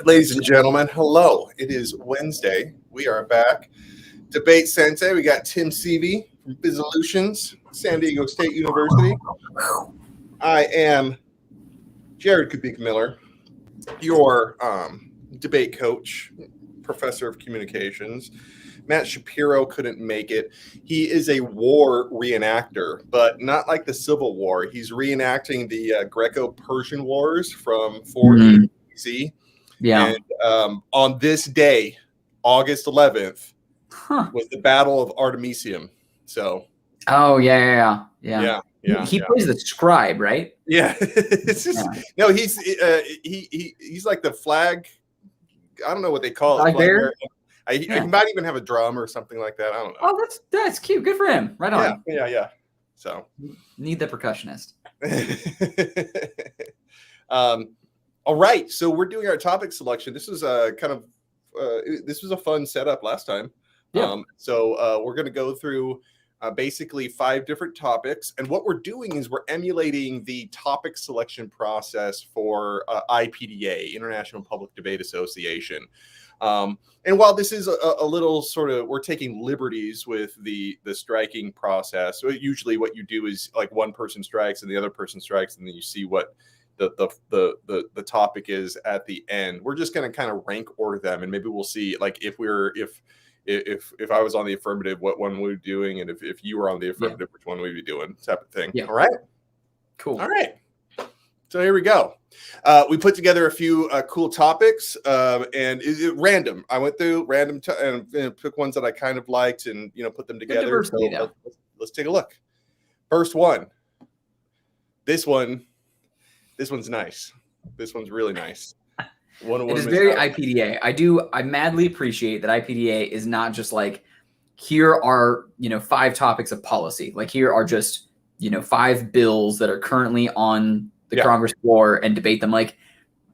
Ladies and gentlemen, hello. It is Wednesday. We are back. DebateSensei. We got Tim Seavey from Bizolutions, San Diego State University. I am Jared Kubik-Miller, your debate coach, professor of communications. Matt Shapiro couldn't make it. He is a war reenactor, but not like the Civil War. He's reenacting the Greco-Persian Wars from 480 BC. Yeah. And on this day, August 11th, was the Battle of Artemisium. So. Oh yeah. He plays the scribe, right? Yeah. No, he's like the flag. I don't know what they call it. Flag bearer? He might even have a drum or something like that. I don't know. Oh, that's cute. Good for him. Right on. Yeah. So need the percussionist. All right, so we're doing our topic selection. This was this was a fun setup last time. Yeah. So we're going to go through basically 5 different topics, and what we're doing is we're emulating the topic selection process for IPDA, International Public Debate Association. And while this is a little sort of, we're taking liberties with the striking process. So usually what you do is like one person strikes and the other person strikes, and then you see what the topic is at the end. We're just going to kind of rank order them, and maybe we'll see like if I was on the affirmative, what one we're doing, and if you were on the affirmative, which one we'd be doing, type of thing. Yeah. All right. Cool. All right. So here we go. We put together a few cool topics, and random. I went through random and pick ones that I kind of liked, and put them together. So let's take a look. First one. This one's nice. This one's really nice. It is very IPDA. I madly appreciate that IPDA is not just like, here are 5 topics of policy. Like here are just 5 bills that are currently on the Congress floor and debate them. Like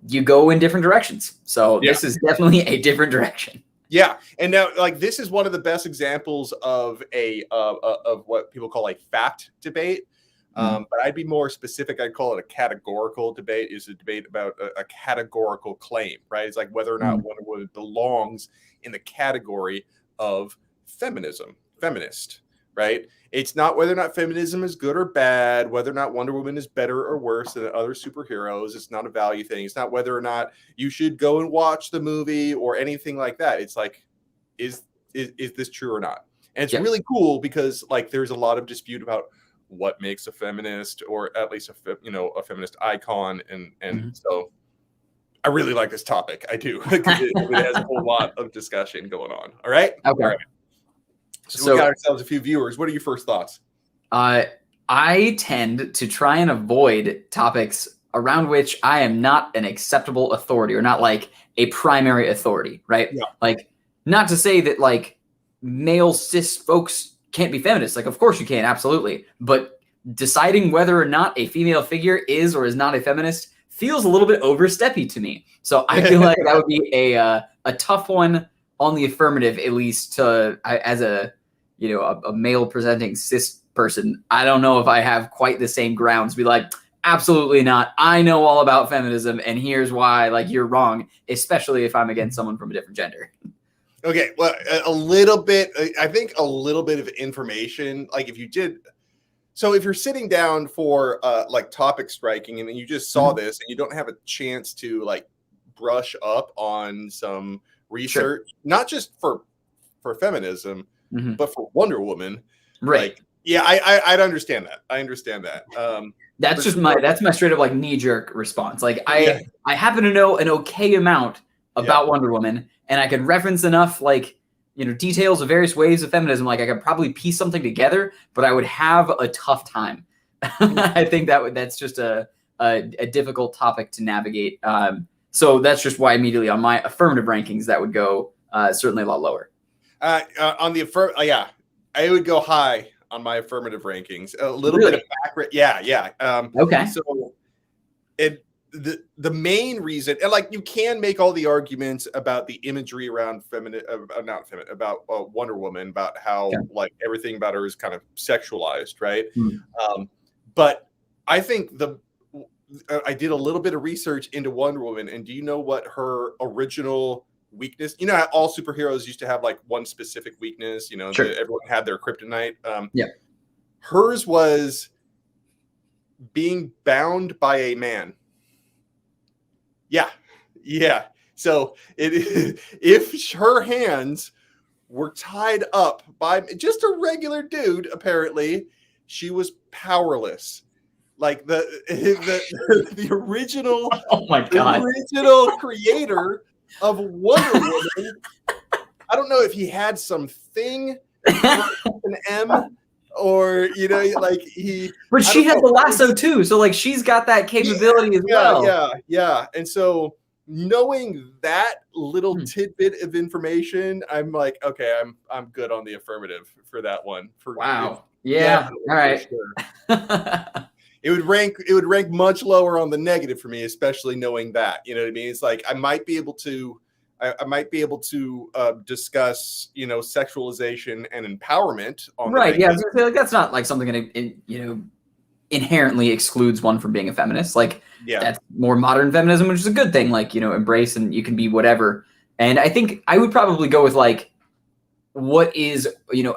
you go in different directions. So this is definitely a different direction. Yeah, and now like this is one of the best examples of of what people call like fact debate. But I'd be more specific. I'd call it a categorical debate. Is a debate about a categorical claim, right? It's like whether or not Wonder Woman belongs in the category of feminist, right? It's not whether or not feminism is good or bad, whether or not Wonder Woman is better or worse than other superheroes. It's not a value thing. It's not whether or not you should go and watch the movie or anything like that. It's like, is this true or not? And it's really cool because like there's a lot of dispute about what makes a feminist, or at least a feminist icon, and so I really like this topic. I do. it has a whole lot of discussion going on. All right. Okay. All right. So we got ourselves a few viewers. What are your first thoughts? I tend to try and avoid topics around which I am not an acceptable authority, or not like a primary authority, right? Yeah. Like, not to say that like male cis folks can't be feminists. Like, of course you can, absolutely. But deciding whether or not a female figure is or is not a feminist feels a little bit oversteppy to me. So I feel like that would be a tough one on the affirmative, at least as a male presenting cis person. I don't know if I have quite the same grounds to be like, absolutely not. I know all about feminism, and here's why. Like, you're wrong, especially if I'm against someone from a different gender. Okay, well, a little bit. I think a little bit of information. Like if you're sitting down for like topic striking, and then you just saw this, and you don't have a chance to like brush up on some research, not just for feminism, but for Wonder Woman, right? Like, I'd understand that. I understand that. That's just that's my straight up like knee jerk response. Like I happen to know an okay amount about Wonder Woman. And I could reference enough, like, details of various waves of feminism. Like I could probably piece something together, but I would have a tough time. I think that's just a difficult topic to navigate. So that's just why immediately on my affirmative rankings, that would go certainly a lot lower. On the I would go high on my affirmative rankings. A little bit of background. Yeah. Okay. So the main reason, and like you can make all the arguments about the imagery around about Wonder Woman, about how like everything about her is kind of sexualized, right? But I think I did a little bit of research into Wonder Woman, and do you know what her original weakness? You know how all superheroes used to have like one specific weakness. You know, Sure. everyone had their kryptonite. Yeah. Hers was being bound by a man. Yeah. So if her hands were tied up by just a regular dude, apparently, she was powerless. Like the original, oh my God, original creator of Wonder Woman. I don't know if he had something an M, or like he. But she had the lasso too, so like she's got that capability as well. Yeah. And so knowing that little tidbit of information, I'm like, okay, I'm good on the affirmative for that one. Wow. Yeah. All right. Sure. It would rank much lower on the negative for me, especially knowing that. You know what I mean? It's like I might be able to discuss, sexualization and empowerment on right. Yeah, like that's not like something that inherently excludes one from being a feminist. Like that's more modern feminism, which is a good thing. Like embrace, and you can be whatever. And I think I would probably go with like, what is,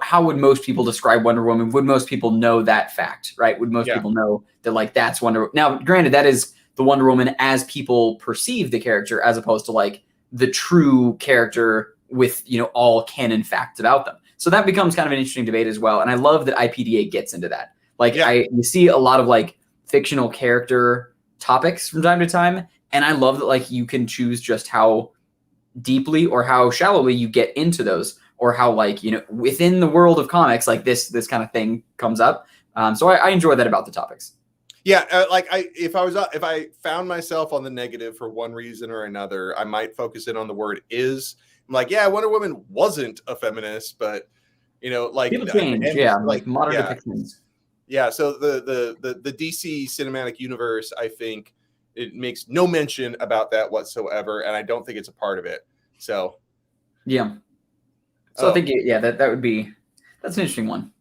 how would most people describe Wonder Woman? Would most people know that fact, right? Would most people know that like that's Wonder? Now, granted, that is the Wonder Woman as people perceive the character, as opposed to like the true character with all canon facts about them. So that becomes kind of an interesting debate as well. And I love that IPDA gets into that. Like you see a lot of like fictional character topics from time to time, and I love that like you can choose just how deeply or how shallowly you get into those, or how like within the world of comics like this kind of thing comes up. So I enjoy that about the topics. Yeah, if I found myself on the negative for one reason or another, I might focus in on the word is. I'm like, yeah, Wonder Woman wasn't a feminist, but like people change, like modern depictions. Yeah, so the DC cinematic universe, I think it makes no mention about that whatsoever, and I don't think it's a part of it. So yeah. So I think that would be, that's an interesting one.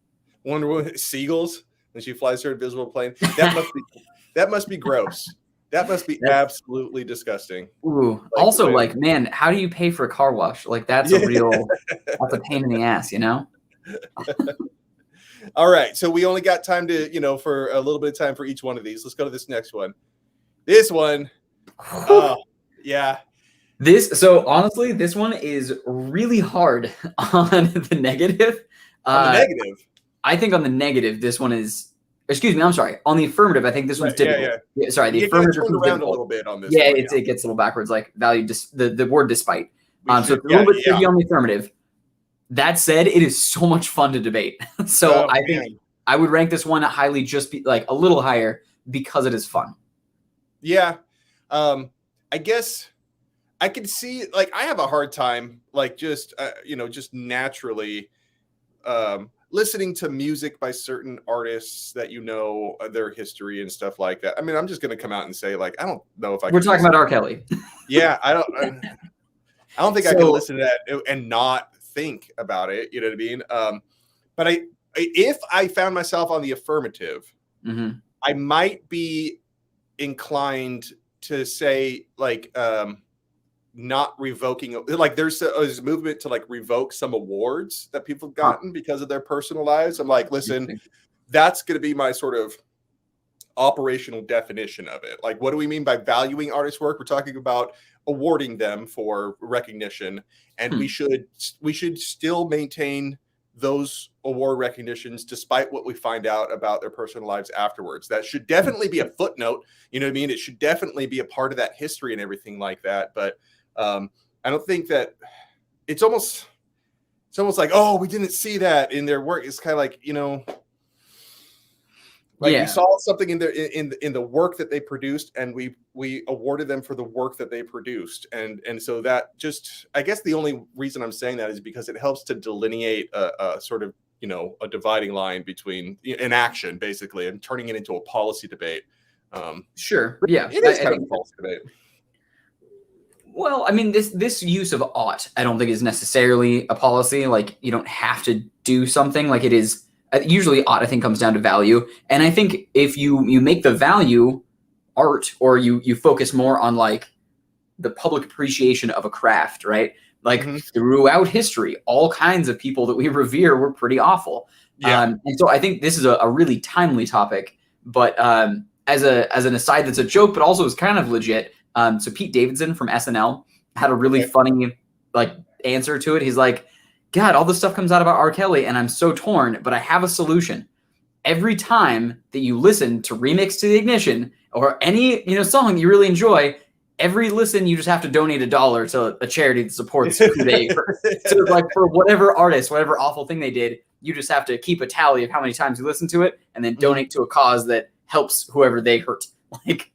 Wonder Woman seagulls when she flies her invisible plane. That must be gross. That must be absolutely disgusting. Ooh. Like, also, like, man, how do you pay for a car wash? Like that's a real that's a pain in the ass, All right. So we only got time to, for a little bit of time for each one of these. Let's go to this next one. This one. Yeah. So honestly, this one is really hard on the negative. On the negative? I think on the negative, this one is, excuse me, I'm sorry. On the affirmative, I think this one's difficult. Yeah, sorry, the affirmative turned around a little bit on this. Yeah, it gets a little backwards, like value, the word despite. So it's a little bit tricky on the affirmative. That said, it is so much fun to debate. So I think I would rank this one highly, just like a little higher, because it is fun. Yeah. I guess I can see, like, I have a hard time, like, just naturally listening to music by certain artists that their history and stuff like that. I mean, I'm just going to come out and say, like, I don't know if We're talking about R. Kelly. Yeah, I don't think I can listen to that and not think about it. You know what I mean? But if I found myself on the affirmative, I might be inclined to say, like, not revoking, like there's a movement to like revoke some awards that people have gotten because of their personal lives. I'm like, listen, that's going to be my sort of operational definition of it. Like, what do we mean by valuing artists' work? We're talking about awarding them for recognition, and we should still maintain those award recognitions despite what we find out about their personal lives afterwards. That should definitely be a footnote. You know what I mean? It should definitely be a part of that history and everything like that. But I don't think that it's almost like, oh, we didn't see that in their work. It's kind of like, we saw something in the work that they produced, and we awarded them for the work that they produced. And so that just, I guess the only reason I'm saying that is because it helps to delineate a sort of, a dividing line between an action, basically, and turning it into a policy debate. Sure. Yeah. It is kind of a policy debate. Well, I mean, this use of ought, I don't think is necessarily a policy. Like, you don't have to do something. Like, it is usually ought, I think, comes down to value. And I think if you make the value art, or you focus more on like the public appreciation of a craft, right? Like throughout history, all kinds of people that we revere were pretty awful. And so I think this is a really timely topic, but as an aside, that's a joke, but also is kind of legit. So Pete Davidson from SNL had a really funny like answer to it. He's like, God, all this stuff comes out about R. Kelly, and I'm so torn, but I have a solution. Every time that you listen to Remix to the Ignition or any song you really enjoy, every listen you just have to donate $1 to a charity that supports who they so like for whatever artist, whatever awful thing they did, you just have to keep a tally of how many times you listen to it and then donate to a cause that helps whoever they hurt. Like,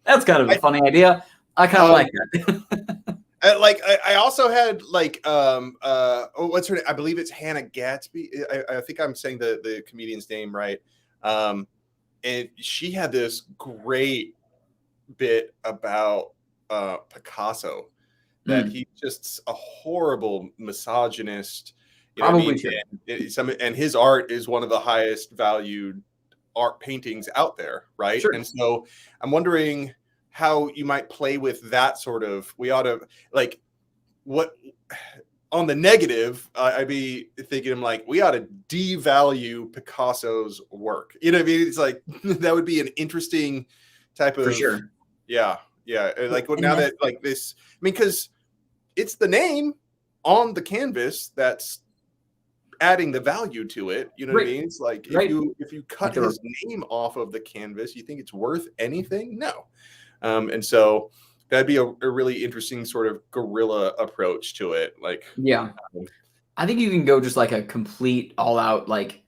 that's kind of a funny idea. I kind of like that. I also had like what's her name? I believe it's Hannah Gatsby. I think I'm saying the comedian's name right. And she had this great bit about Picasso, that he's just a horrible misogynist. Probably true. And his art is one of the highest valued art paintings out there, right? Sure. And so I'm wondering how you might play with that sort of, we ought to like, what on the negative, I'd be thinking like, we ought to devalue Picasso's work. You know what I mean? It's like, that would be an interesting type of, for sure. Yeah. Like now that like this, I mean, because it's the name on the canvas that's adding the value to it. You know what I mean? It's like if you cut his name off of the canvas, you think it's worth anything? No. And so that'd be a really interesting sort of guerrilla approach to it. Like, I think you can go just like a complete all out, like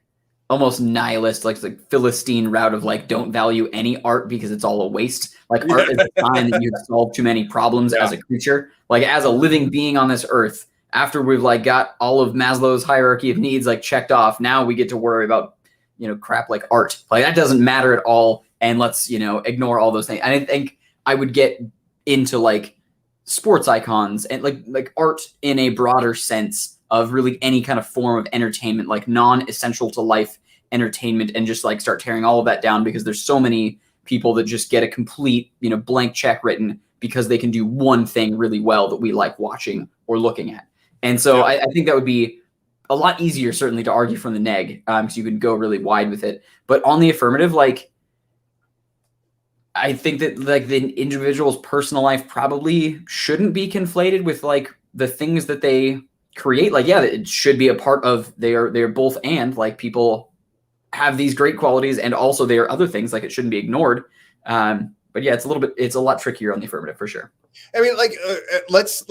almost nihilist, like Philistine route of like, don't value any art because it's all a waste. Like art is a sign that you've solved too many problems as a creature, like as a living being on this earth. After we've like got all of Maslow's hierarchy of needs like checked off, now we get to worry about, crap like art. Like that doesn't matter at all. And let's, ignore all those things. And I think I would get into like sports icons and like art in a broader sense of really any kind of form of entertainment, like non-essential to life entertainment, and just like start tearing all of that down, because there's so many people that just get a complete, blank check written because they can do one thing really well that we like watching or looking at. And so I think that would be a lot easier, certainly, to argue from the neg, because you could go really wide with it. But on the affirmative, like, I think that like the individual's personal life probably shouldn't be conflated with like the things that they create. Like, it should be a part of they're both, and like people have these great qualities and also there are other things, like it shouldn't be ignored. But it's a lot trickier on the affirmative for sure. I mean, like, let's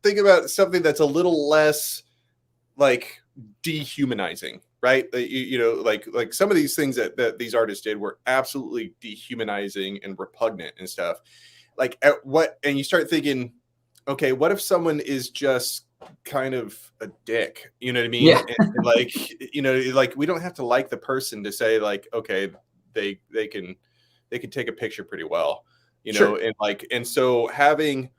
think about something that's a little less like dehumanizing, right? Like some of these things that these artists did were absolutely dehumanizing and repugnant and stuff. Like and you start thinking, okay, what if someone is just kind of a dick? You know what I mean? Yeah. And like, like we don't have to like the person to say like, okay, they can take a picture pretty well, Sure. and so having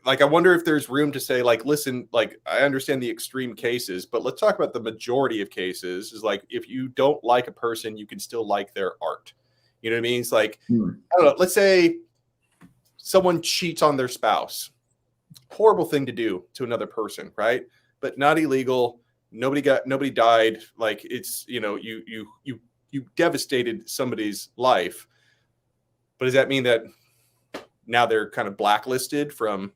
like, I wonder if there's room to say like, listen, like I understand the extreme cases, but let's talk about the majority of cases. Is like, if you don't like a person, you can still like their art. You know what I mean? It's like, I don't know, let's say someone cheats on their spouse. Horrible thing to do to another person, right? But not illegal. Nobody died. Like, it's, you devastated somebody's life. But does that mean that now they're kind of blacklisted from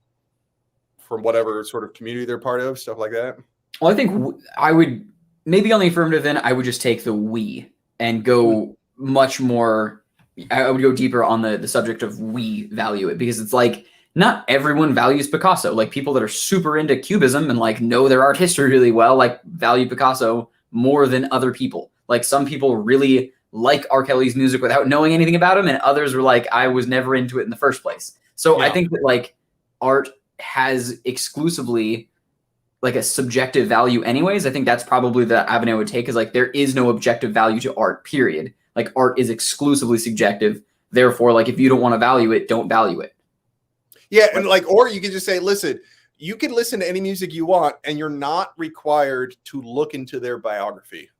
whatever sort of community they're part of, stuff like that? Well, I think I would maybe on the affirmative, then I would just take the we and go much more. I would go deeper on the subject of we value it, because it's like, not everyone values Picasso. Like people that are super into Cubism and like know their art history really well, like value Picasso more than other people. Like some people really like R. Kelly's music without knowing anything about him, and others were like, I was never into it in the first place. So I think that like art has exclusively like a subjective value anyways. I think that's probably the avenue I would take, is like, there is no objective value to art, period. Like art is exclusively subjective. Therefore, like if you don't want to value it, don't value it. Yeah. And like, or you could just say, listen, you can listen to any music you want and you're not required to look into their biography.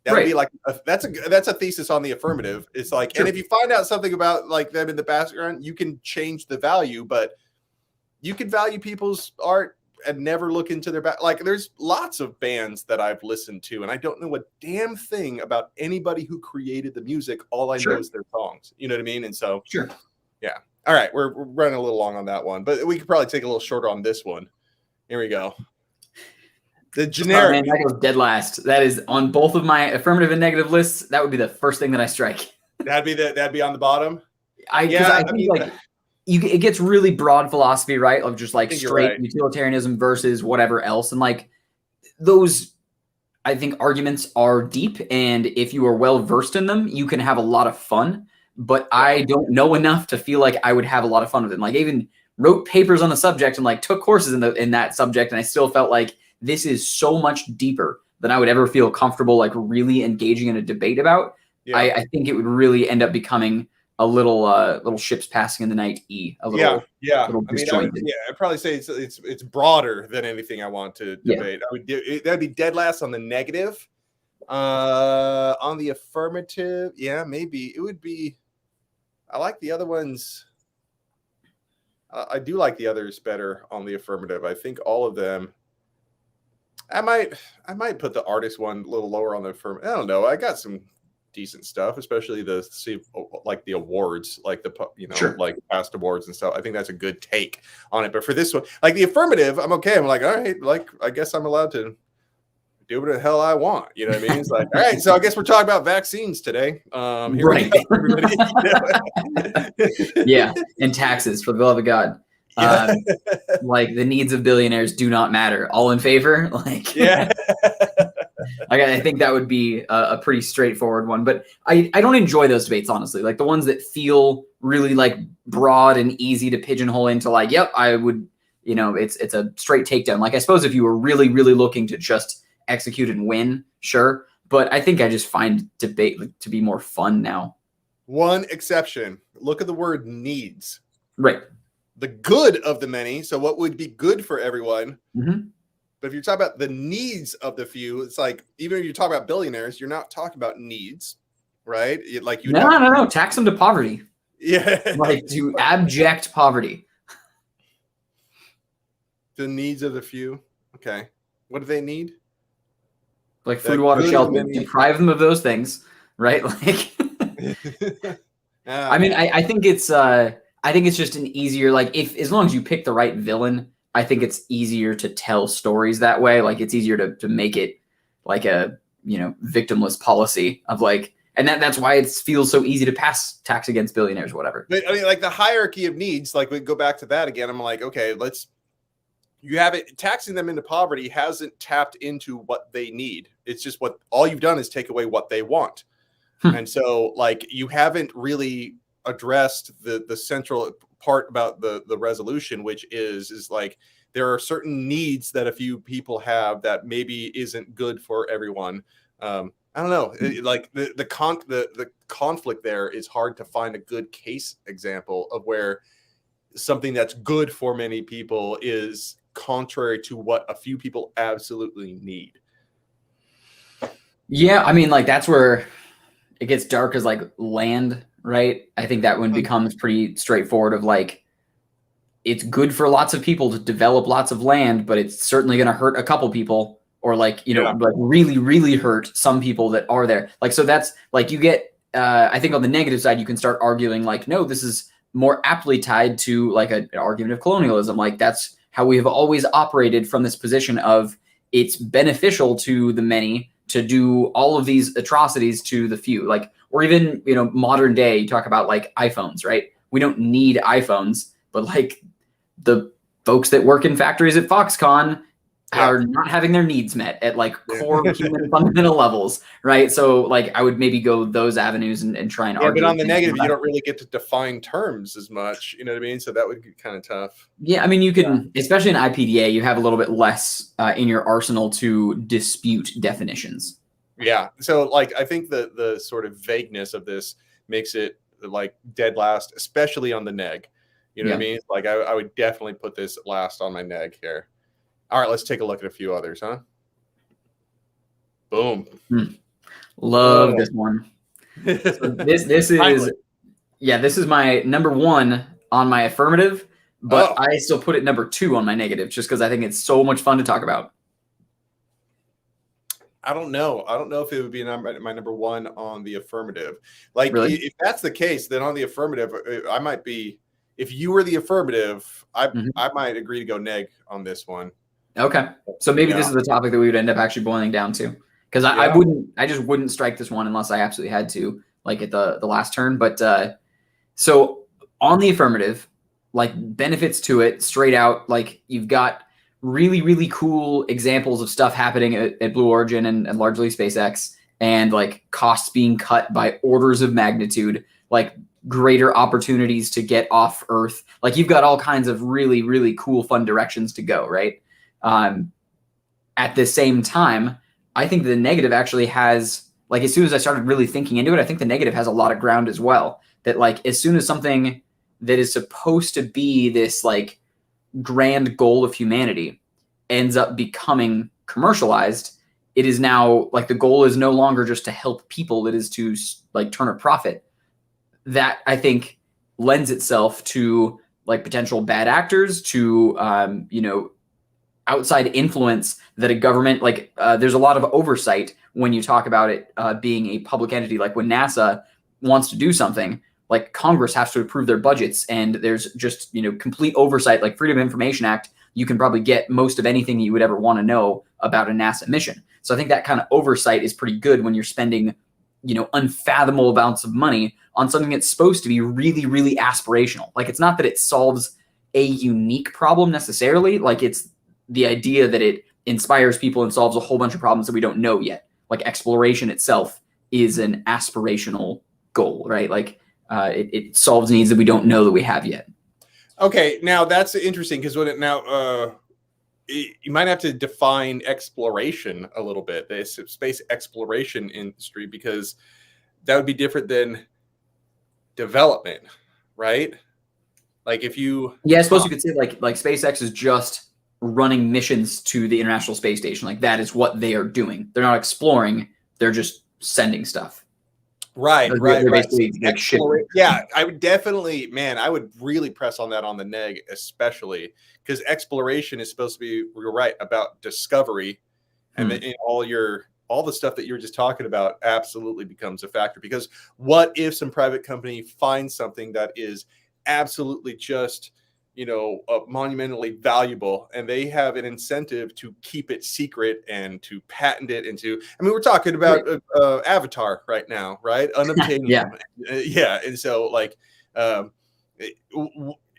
That would be like that's a thesis on the affirmative. It's like, and if you find out something about like them in the background, you can change the value, but you can value people's art and never look into their back. Like there's lots of bands that I've listened to, and I don't know a damn thing about anybody who created the music. All I know is their songs. You know what I mean? And so, yeah. All right, we're running a little long on that one, but we could probably take a little shorter on this one. Here we go. The generic. That goes dead last. That is on both of my affirmative and negative lists. That would be the first thing that I strike. That'd be on the bottom. I think like it gets really broad philosophy, right? Of just like straight utilitarianism versus whatever else. And like those, I think arguments are deep. And if you are well versed in them, you can have a lot of fun. But I don't know enough to feel like I would have a lot of fun with it. Like I even wrote papers on the subject and like took courses in that subject. And I still felt like this is so much deeper than I would ever feel comfortable like really engaging in a debate about. Yeah. I think it would really end up becoming a little ships passing in the night. A little, little disjointed. I'd probably say it's broader than anything I want to debate. That'd be dead last on the negative. On the affirmative, maybe it would be. I like the other ones. I do like the others better on the affirmative. I think all of them. I might put the artist one a little lower on the affirmative. I don't know. I got some decent stuff, especially the awards, like like past awards and stuff. I think that's a good take on it. But for this one, like the affirmative, I'm okay. I'm like, all right, like I guess I'm allowed to do what the hell I want. You know what I mean? It's like, all right, so I guess we're talking about vaccines today. Here we go, everybody. Yeah, and taxes, for the love of God. Like the needs of billionaires do not matter. All in favor? Like, yeah. I think that would be a pretty straightforward one. But I don't enjoy those debates, honestly. Like the ones that feel really like broad and easy to pigeonhole into like, yep, I would, it's a straight takedown. Like I suppose if you were really, really looking to just execute and win, sure. But I think I just find debate to be more fun now. One exception. Look at the word needs. Right. The good of the many. So what would be good for everyone? Mm-hmm. But if you're talking about the needs of the few, it's like, even if you talk about billionaires, you're not talking about needs, right? No. Tax them to poverty. Yeah. Like to abject poverty. The needs of the few. Okay. What do they need? Like food, water, shelter. Deprive them of those things, right? Like, I mean, I think it's just an easier, like as long as you pick the right villain, I think it's easier to tell stories that way. Like it's easier to make it like a, victimless policy of like, and that's why it feels so easy to pass tax against billionaires or whatever. But I mean, like the hierarchy of needs, like we go back to that again. I'm like, okay, you have it taxing them into poverty hasn't tapped into what they need. It's just all you've done is take away what they want. And so like you haven't really addressed the central part about the resolution, which is like there are certain needs that a few people have that maybe isn't good for everyone. I don't know. Like the conflict there is hard to find a good case example of where something that's good for many people is contrary to what a few people absolutely need. Yeah, I mean, like that's where it gets dark as like land, right? I think that one becomes pretty straightforward of like, it's good for lots of people to develop lots of land, but it's certainly going to hurt a couple people or like, like really, really hurt some people that are there. Like, so that's like, you get, I think on the negative side, you can start arguing like, no, this is more aptly tied to like an argument of colonialism. Like that's how we have always operated from this position of it's beneficial to the many to do all of these atrocities to the few, like, or even, modern day, you talk about like iPhones, right? We don't need iPhones, but like the folks that work in factories at Foxconn are not having their needs met at like core human fundamental levels, right? So like I would maybe go those avenues and try and argue. But on the negative, you don't really get to define terms as much, you know what I mean? So that would be kind of tough. Yeah, I mean, you can, especially in IPDA, you have a little bit less in your arsenal to dispute definitions. Yeah, so like I think the sort of vagueness of this makes it like dead last, especially on the neg. You know what I mean? Like I would definitely put this last on my neg here. All right, let's take a look at a few others, huh? Boom. Love this one. So this is this is my number 1 on my affirmative, but I still put it number 2 on my negative just because I think it's so much fun to talk about. I don't know if it would be my number 1 on the affirmative. Like, really? If that's the case, then on the affirmative, I might be. If you were the affirmative, I might agree to go neg on this one. Okay, so maybe this is the topic that we would end up actually boiling down to, because I just wouldn't strike this one unless I absolutely had to, like at the last turn. But so on the affirmative, like benefits to it straight out, like you've got really, really cool examples of stuff happening at Blue Origin and largely SpaceX, and like costs being cut by orders of magnitude, like greater opportunities to get off Earth. Like you've got all kinds of really, really cool, fun directions to go, right? At the same time, I think the negative actually has, like, as soon as I started really thinking into it, I think the negative has a lot of ground as well. That like, as soon as something that is supposed to be this like grand goal of humanity ends up becoming commercialized, it is now like the goal is no longer just to help people, it is to like turn a profit. That I think lends itself to like potential bad actors, to outside influence that a government, like there's a lot of oversight when you talk about it being a public entity. Like when NASA wants to do something, like Congress has to approve their budgets, and there's just complete oversight. Like Freedom of Information Act, you can probably get most of anything you would ever want to know about a NASA mission. So I think that kind of oversight is pretty good when you're spending unfathomable amounts of money on something that's supposed to be really, really aspirational. Like it's not that it solves a unique problem necessarily. Like it's the idea that it inspires people and solves a whole bunch of problems that we don't know yet. Like exploration itself is an aspirational goal, right? Like it solves needs that we don't know that we have yet. Okay, now that's interesting because you might have to define exploration a little bit, the space exploration industry, because that would be different than development, right? Like if you I suppose you could say like SpaceX is just running missions to the International Space Station. Like that is what they are doing. They're not exploring, they're just sending stuff. Right. Basically like yeah, I would definitely, I would really press on that on the neg, especially because exploration is supposed to be, you're right, about discovery, and then all the stuff that you were just talking about absolutely becomes a factor. Because what if some private company finds something that is absolutely just monumentally valuable, and they have an incentive to keep it secret and to patent it into, we're talking about Avatar right now, right? Unobtainium. And so like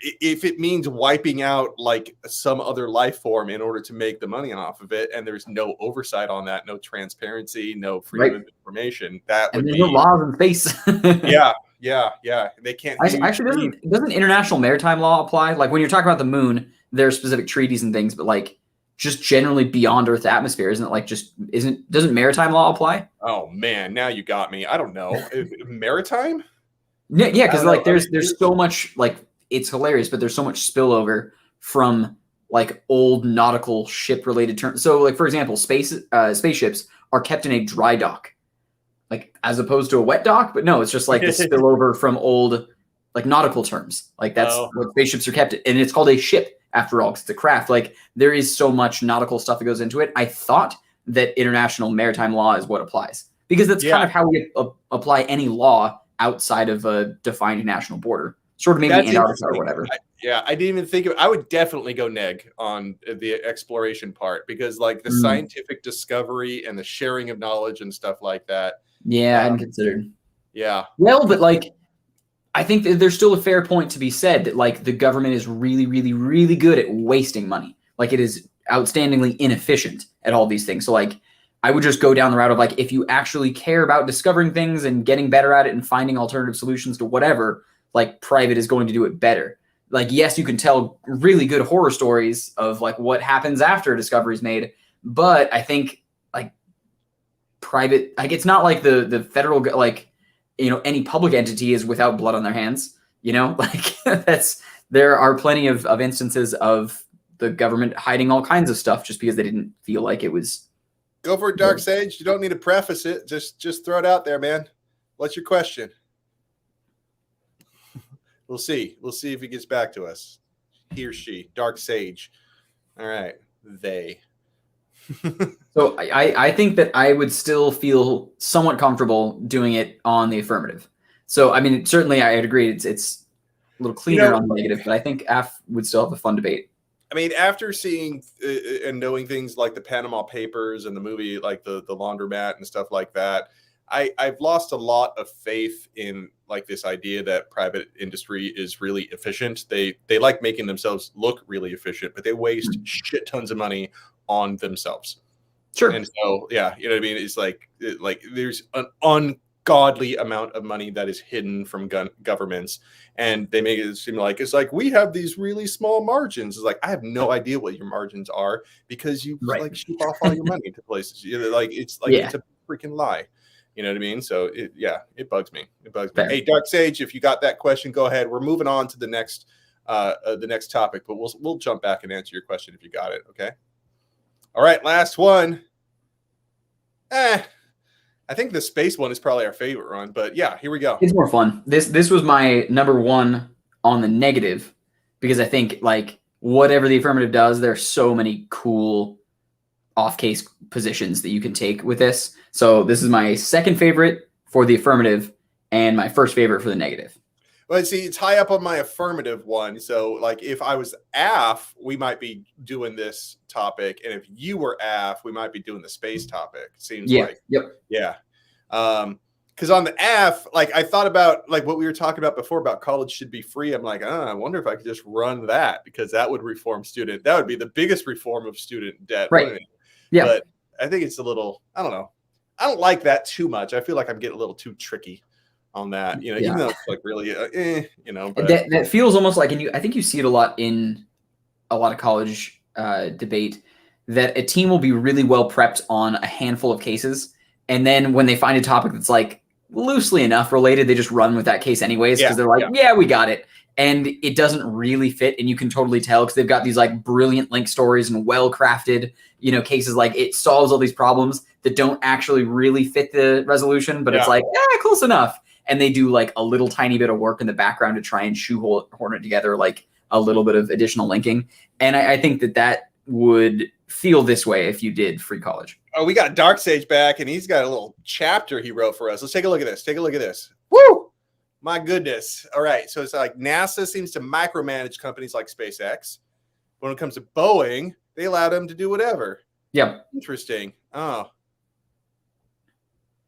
if it means wiping out like some other life form in order to make the money off of it, and there's no oversight on that, no transparency, no freedom of information, that would be no laws in space. Yeah. They can't. Actually, doesn't international maritime law apply? Like when you're talking about the moon, there are specific treaties and things, but like just generally beyond Earth's atmosphere, doesn't maritime law apply? Oh man, now you got me. I don't know. Maritime? Yeah, because like there's so much, like it's hilarious, but there's so much spillover from like old nautical ship related terms. So like for example, spaceships are kept in a dry dock, like as opposed to a wet dock, but no, it's just like the spillover from old like nautical terms. Like that's what spaceships are kept in, and it's called a ship after all, because it's a craft. Like there is so much nautical stuff that goes into it. I thought that international maritime law is what applies, because that's kind of how we apply any law outside of a defined national border. Sort of maybe Antarctica or whatever. I didn't even think of it. I would definitely go neg on the exploration part, because like the scientific discovery and the sharing of knowledge and stuff like that. Yeah, I hadn't considered. Yeah. Well, but like I think that there's still a fair point to be said that like the government is really, really, really good at wasting money. Like it is outstandingly inefficient at all these things. So like I would just go down the route of like, if you actually care about discovering things and getting better at it and finding alternative solutions to whatever, like private is going to do it better. Like, yes, you can tell really good horror stories of like what happens after a discovery is made, but I think like private, like it's not like the federal, like, any public entity is without blood on their hands, like there are plenty of instances of the government hiding all kinds of stuff just because they didn't feel like it was Go for it, Dark Sage. You don't need to preface it. Just throw it out there, man. What's your question? We'll see. We'll see if he gets back to us. He or she, Dark Sage. All right. They. So I think that I would still feel somewhat comfortable doing it on the affirmative. So, I mean, certainly I'd agree. It's a little cleaner on the negative, but I think F would still have a fun debate. I mean, after seeing and knowing things like the Panama Papers and the movie, like the Laundromat and stuff like that, I've lost a lot of faith in like this idea that private industry is really efficient. They like making themselves look really efficient, but they waste shit tons of money on themselves. Sure. And so, yeah, you know what I mean? It's like there's an ungodly amount of money that is hidden from governments, and they make it seem like it's like we have these really small margins. It's like, I have no idea what your margins are because you like ship off all your money to places. It's a freaking lie. You know what I mean? So it bugs me. It bugs me. Hey, Dark Sage, if you got that question, go ahead. We're moving on to the next topic, but we'll jump back and answer your question if you got it. Okay. All right, last one. I think the space one is probably our favorite one, but yeah, here we go. It's more fun. This was my number one on the negative because I think like whatever the affirmative does, there's so many cool off-case positions that you can take with this. So this is my second favorite for the affirmative and my first favorite for the negative. Well, see, it's high up on my affirmative one. So, like, if I was AF, we might be doing this topic, and if you were AF, we might be doing the space topic. Seems like, yeah. Because on the F, like, I thought about like what we were talking about before about college should be free. I'm like, I wonder if I could just run that because that would reform student. That would be the biggest reform of student debt, right? Yeah, but I think it's a little. I don't know. I don't like that too much. I feel like I'm getting a little too tricky on that, even though it's like really, but that feels almost like, and I think you see it a lot in a lot of college debate, that a team will be really well prepped on a handful of cases, and then when they find a topic that's like loosely enough related, they just run with that case anyways because they're like, yeah, we got it, and it doesn't really fit, and you can totally tell because they've got these like brilliant link stories and well crafted, cases, like it solves all these problems that don't actually really fit the resolution, but it's like, close enough. And they do like a little tiny bit of work in the background to try and shoehorn it together, like a little bit of additional linking. And I think that would feel this way if you did free college. Oh, we got Dark Sage back, and he's got a little chapter he wrote for us. Let's take a look at this. Take a look at this. Woo! My goodness. All right. So it's like NASA seems to micromanage companies like SpaceX. When it comes to Boeing, they allow them to do whatever. Yeah. Interesting. Oh.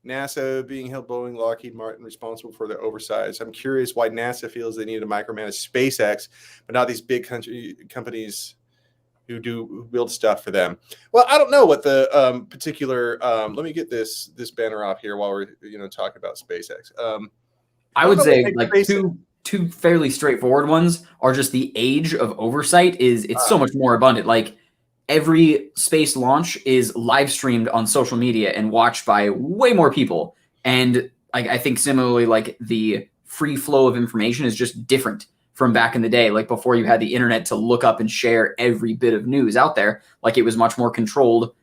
NASA being held Boeing, Lockheed Martin responsible for their oversights. I'm curious why NASA feels they need to micromanage SpaceX, but not these big companies who build stuff for them. Well, I don't know what the particular. Let me get this banner off here while we're talking about SpaceX. I would say like two fairly straightforward ones are just the age of oversight it's so much more abundant. Like, every space launch is live streamed on social media and watched by way more people. And I think similarly, like the free flow of information is just different from back in the day. Like before you had the internet to look up and share every bit of news out there, like it was much more controlled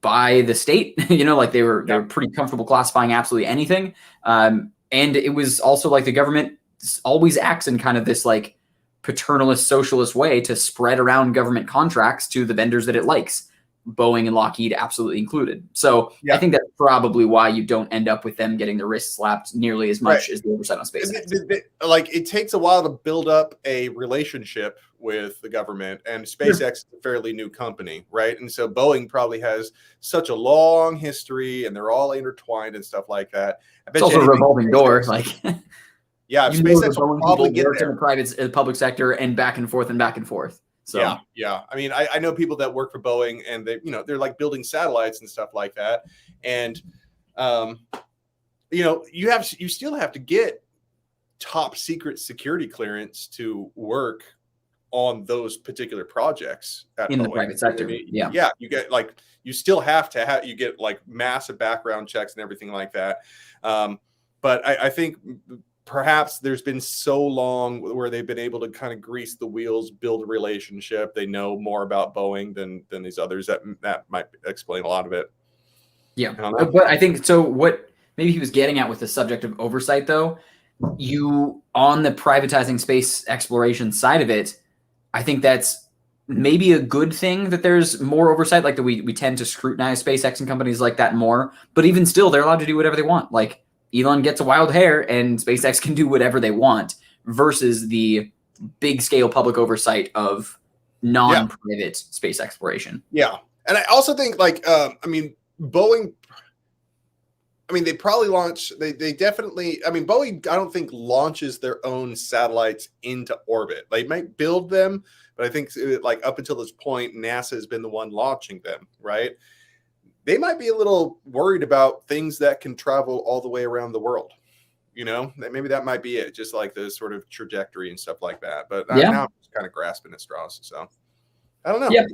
by the state, like they were pretty comfortable classifying absolutely anything. And it was also like the government always acts in kind of this like paternalist socialist way to spread around government contracts to the vendors that it likes, Boeing and Lockheed absolutely included. So I think that's probably why you don't end up with them getting their wrists slapped nearly as much as the oversight on space. Like it takes a while to build up a relationship with the government, and SpaceX is a fairly new company, right? And so Boeing probably has such a long history, and they're all intertwined and stuff like that. It's also a revolving door, like. Yeah, SpaceX will probably get there in the public sector and back and forth and back and forth. So yeah. I mean, I know people that work for Boeing, and they're like building satellites and stuff like that. And you still have to get top secret security clearance to work on those particular projects in the private sector. Yeah, you get like you still have to you get like massive background checks and everything like that. But I think perhaps there's been so long where they've been able to kind of grease the wheels, build a relationship. They know more about Boeing than these others. That might explain a lot of it. Yeah, but I think so. What maybe he was getting at with the subject of oversight, though, you on the privatizing space exploration side of it, I think that's maybe a good thing that there's more oversight. Like that we tend to scrutinize SpaceX and companies like that more, but even still, they're allowed to do whatever they want. Like Elon gets a wild hair, and SpaceX can do whatever they want. Versus the big scale public oversight of non-private space exploration. Yeah, and I also think Boeing. They probably launch. They definitely. Boeing. I don't think launches their own satellites into orbit. They might build them, but I think up until this point, NASA has been the one launching them. Right? They might be a little worried about things that can travel all the way around the world. Maybe that might be it. Just like the sort of trajectory and stuff like that. But now I'm just kind of grasping at straws. So I don't know. Yeah,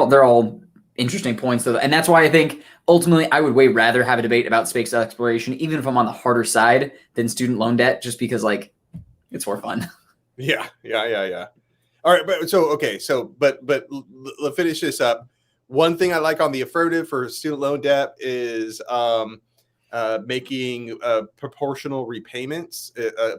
they're all interesting points, though, and that's why I think ultimately I would way rather have a debate about space exploration, even if I'm on the harder side, than student loan debt, just because it's more fun. Yeah. All right, but let's finish this up. One thing I like on the affirmative for student loan debt is making proportional repayments,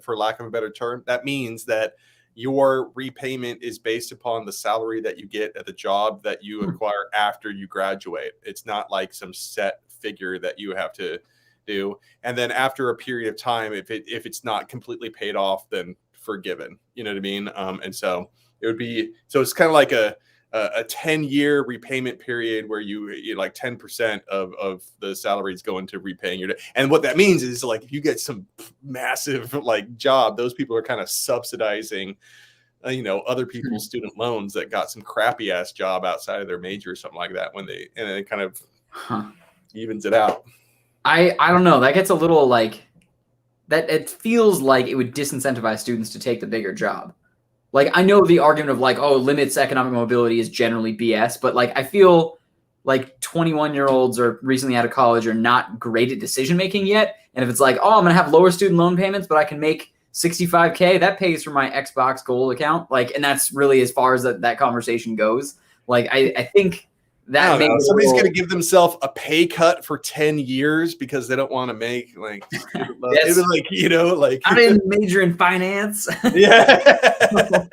for lack of a better term. That means that your repayment is based upon the salary that you get at the job that you acquire after you graduate. It's not like some set figure that you have to do. And then after a period of time, if it's not completely paid off, then forgiven. You know what I mean? And so it would be, so it's kind of like a 10-year repayment period where you like 10% of the salary is going to repaying your debt. And what that means is if you get some massive job, those people are kind of subsidizing other people's student loans that got some crappy ass job outside of their major or something like that, and it kind of evens it out. I don't know, that gets a little that it feels like it would disincentivize students to take the bigger job. I know the argument of limits economic mobility is generally BS, but I feel 21-year-olds or recently out of college are not great at decision making yet. And if it's I'm going to have lower student loan payments, but I can make $65K, that pays for my Xbox Gold account. And that's really as far as that conversation goes. I think that somebody's going to give themselves a pay cut for 10 years because they don't want to make I didn't major in finance. Yeah.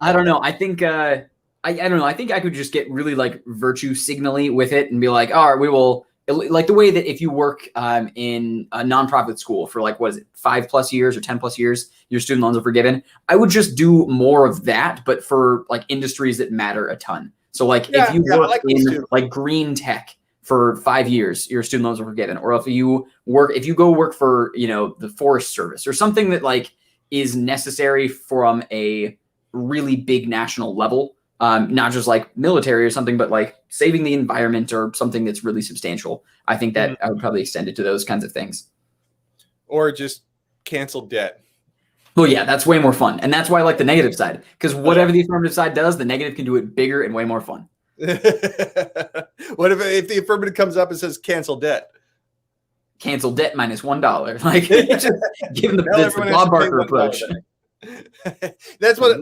I don't know. I think I don't know. I think I could just get really virtue signally with it and be all right, we will the way that if you work in a nonprofit school for 5+ years or 10+ years, your student loans are forgiven. I would just do more of that, but for industries that matter a ton. So if you work in green tech for 5 years, your student loans are forgiven. Or if you go work for, the Forest Service or something that is necessary from a really big national level, not just military or something, but saving the environment or something that's really substantial. I think that I would probably extend it to those kinds of things. Or just cancel debt. Well, yeah, that's way more fun. And that's why I like the negative side, because whatever the affirmative side does, the negative can do it bigger and way more fun. What if the affirmative comes up and says cancel debt? Cancel debt minus $1. Just give them the Bob Barker approach. That's what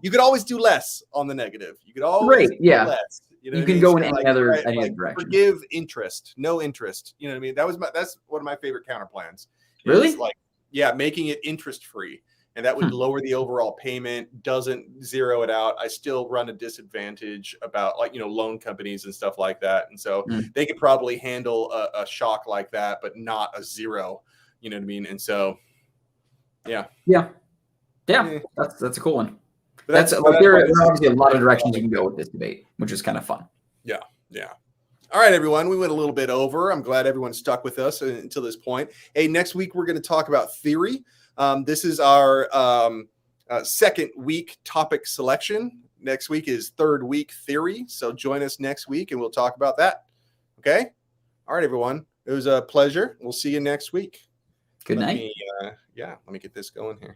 you could always do less on the negative. You could always do less. You can go in any other direction. Forgive interest, no interest. You know what I mean? That's one of my favorite counter plans. Really? Making it interest free, and that would lower the overall payment. Doesn't zero it out. I still run a disadvantage about loan companies and stuff like that, and so they could probably handle a shock like that, but not a zero. You know what I mean? And so, yeah. That's a cool one. There are obviously a lot of directions you can go with this debate, which is kind of fun. Yeah. All right, everyone. We went a little bit over. I'm glad everyone stuck with us until this point. Hey, next week we're going to talk about theory. This is our second week topic selection. Next week is third week theory. So join us next week and we'll talk about that. Okay. All right, everyone. It was a pleasure. We'll see you next week. Good night. Let me get this going here.